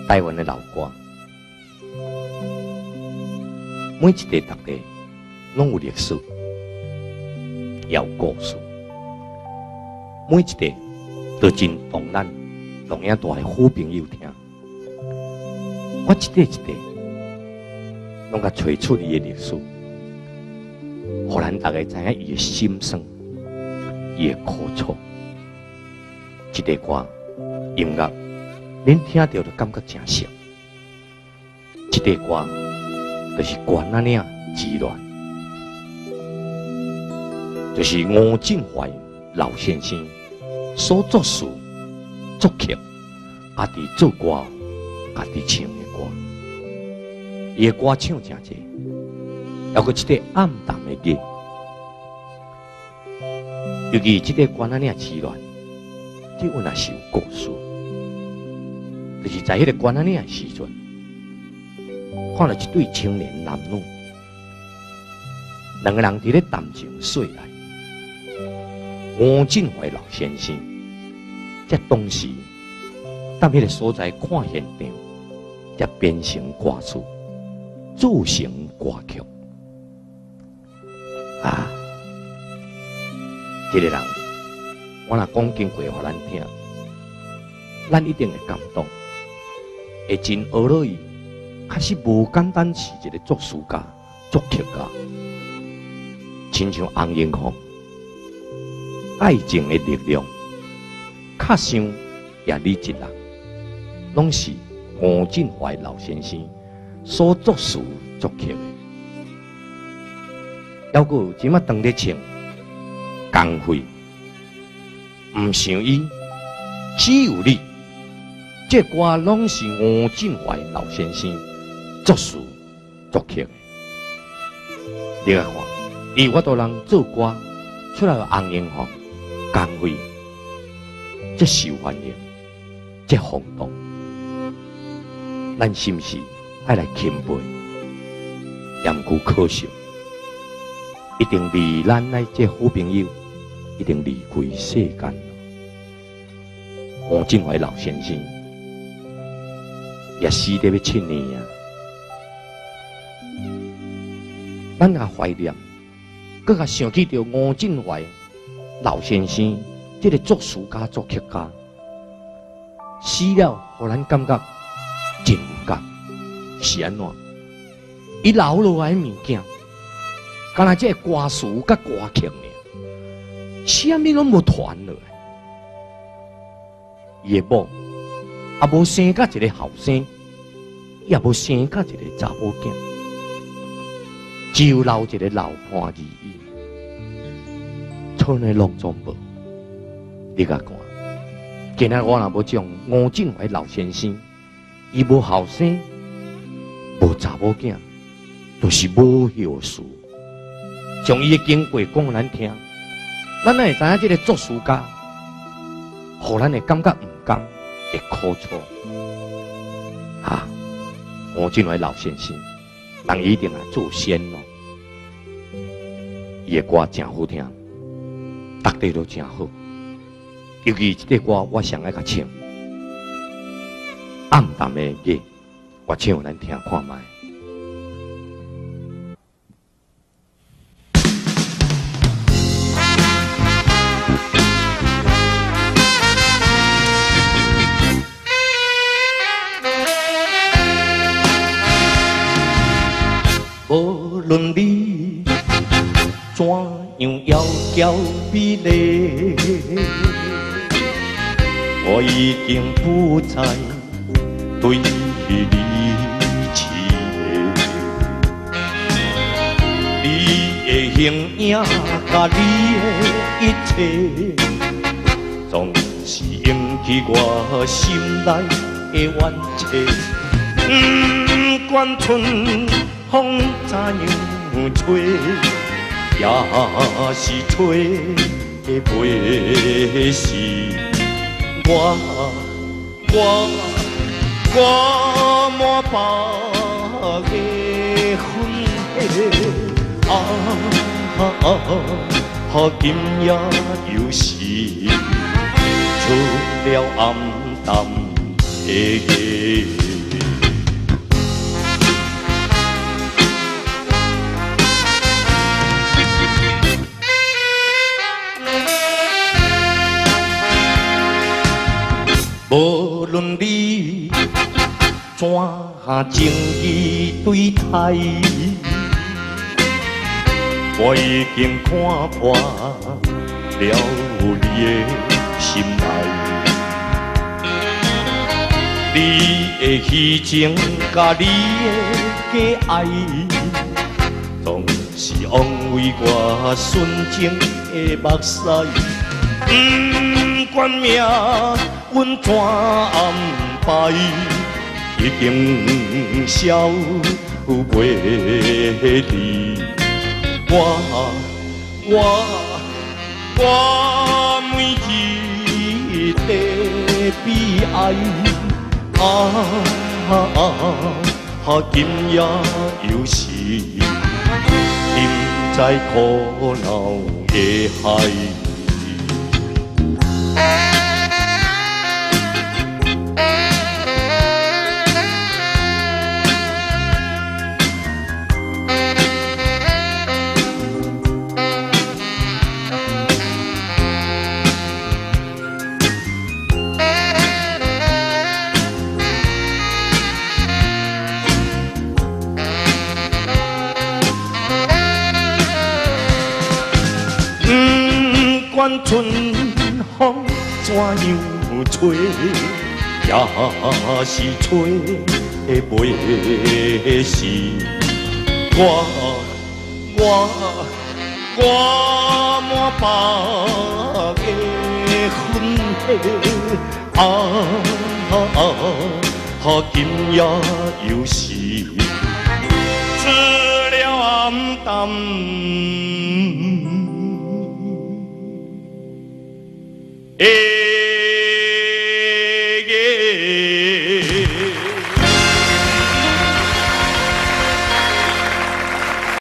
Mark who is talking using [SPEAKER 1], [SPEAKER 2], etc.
[SPEAKER 1] 台湾的老歌，每一个大家拢有历史，也有故事，每一个都真动咱动影大的好朋友听。我一个一个拢甲找出伊的历史，互咱大家知影伊的心声，伊的苦楚。一个歌音乐，恁听到就感觉真熟；一个歌就是关仔岭之乱，就是吴振怀老先生所作词、作曲，也伫做歌，也伫唱的歌。伊的歌唱真济，还有一个暗淡的歌，尤其这个关仔岭之乱。这我也是有故事，就是在迄个关仔岭的时阵，看到一对青年男女，两个人伫咧谈情说爱。吴振怀老先生，在当时到迄个所在看现场，才编成歌词，组成歌曲。啊，这个人。我若讲经过，互咱听，咱一定会感动，会真学落伊，确实无简单是一个作词家、作曲家，亲像洪英红，爱情的力量，较像也你一人，拢是吴振怀老先生所作词作曲的。还有即马当咧唱工会。唔想伊，只有你。这歌拢是吴振怀老先生作词作曲的。你来看，伊我都人做歌出来红英红、工会，这受欢迎，这轰动，咱是不是爱来钦佩？言句可惜，一定离咱来这好朋友。一定离开世间。吴振怀老先生也死得要7年啊！咱也怀念，搁较想起着吴振怀老先生这个作词家、作曲家，死了，互咱感觉真有感。是安怎？伊留落来的物件，敢若这个歌词甲歌曲呢？啥物拢无传落来，伊的某也无生甲一个后生，也无生甲一个查某囝，只有留一个老伴而已，剩的拢总无。你甲看，今仔我若无将吴振怀老先生，伊无后生，无查某囝，就是无后事，将伊的经过讲互咱听。咱会知影这个作词家，互咱会感觉唔甘，会苦楚。啊，吴振怀老先生，人一定来做先咯。伊的歌真好听，大家都真好。尤其这个歌，我上爱甲唱，暗淡的歌，我唱互咱听看卖。无论你怎样窈窕美丽，我已经不再对你痴迷。你的形影甲你的一切，总是引起我心内的怨气。不管春风怎样吹，也是吹袂死我满腹的恨气今夜又是出了暗淡无论你怎情义对待，我已经看破了你的心内。你的虚情甲你的假爱，总是枉费我纯情的目屎。不管命运怎安排，已经消袂离。我每日的悲哀，今夜又是沉在苦恼的海。不管春风怎样吹，也是吹袂死。我满腹的愤气，今夜又是出了暗淡。